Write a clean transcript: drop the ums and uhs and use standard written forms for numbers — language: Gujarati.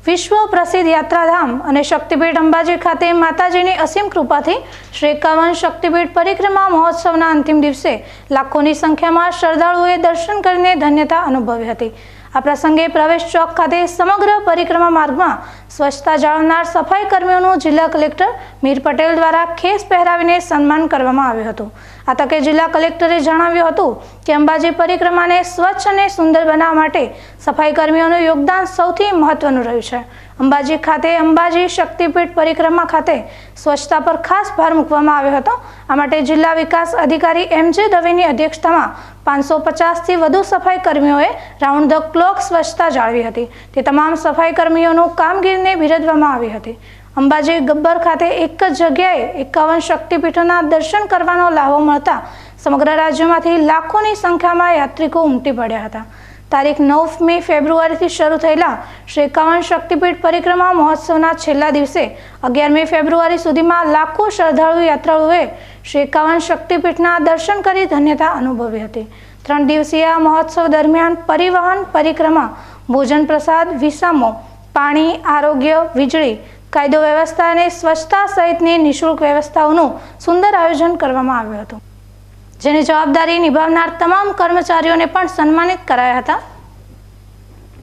વિશ્વ પ્રસિદ્ધ યાત્રાધામ અને શક્તિપીઠ અંબાજી ખાતે માતાજીની અસીમ કૃપાથી શ્રી 51 શક્તિપીઠ પરિક્રમા મહોત્સવના અંતિમ દિવસે લાખોની સંખ્યામાં શ્રદ્ધાળુઓએ દર્શન કરીને ધન્યતા અનુભવી હતી। આ પ્રસંગે પ્રવેશ ચોક ખાતે સમગ્ર પરિક્રમા માર્ગમાં સ્વચ્છતા જાળવનાર સફાઈ કર્મીઓનું જિલ્લા કલેક્ટર મીર પટેલ દ્વારા ખેસ પહેરાવીને સન્માન કરવામાં આવ્યું હતું। આ તકે જિલ્લા કલેક્ટરે જણાવ્યું હતું કે અંબાજી પરિક્રમાને સ્વચ્છ અને સુંદર બનાવવા માટે સફાઈ કર્મીઓનું યોગદાન સૌથી મહત્વનું રહ્યું છે। અંબાજી ખાતે અંબાજી શક્તિપીઠ પરિક્રમા ખાતે સ્વચ્છતા પર ખાસ ભાર મૂકવામાં આવ્યો હતો। આ માટે જિલ્લા વિકાસ અધિકારી MJ દવેની અધ્યક્ષતામાં 550 થી વધુ સફાઈ કર્મીઓએ રાઉન્ડ ધ ક્લોક સ્વચ્છતા જાળવી હતી। તે તમામ સફાઈ કર્મીઓનું કામગીરીને બિરદાવવામાં આવી હતી। અંબાજી ગબ્બર ખાતે એક જ જગ્યાએ 51 શક્તિપીઠોના દર્શન કરવાનો લાભો મળતા સમગ્ર રાજ્યમાંથી લાખોની સંખ્યામાં યાત્રિકો ઉમટી પડ્યા હતા। તારીખ 9 મે ફેબ્રુઆરીથી શરૂ થયેલા શ્રી 51 શક્તિપીઠ પરિક્રમા મહોત્સવના છેલ્લા દિવસે 11 મે ફેબ્રુઆરી સુધીમાં લાખો શ્રદ્ધાળુ યાત્રાળુઓએ શ્રી 51 શક્તિપીઠના દર્શન કરી ધન્યતા અનુભવી હતી। 3 દિવસીય મહોત્સવ દરમિયાન પરિવહન, પરિક્રમા, ભોજન પ્રસાદ, વિસામો, પાણી, આરોગ્ય, વીજળી, કાયદો વ્યવસ્થા અને સ્વચ્છતા સહિતની નિઃશુલ્ક વ્યવસ્થાઓનું સુંદર આયોજન કરવામાં આવ્યું હતું, જેની જવાબદારી નિભાવનાર તમામ કર્મચારીઓને પણ સન્માનિત કરાયા હતા।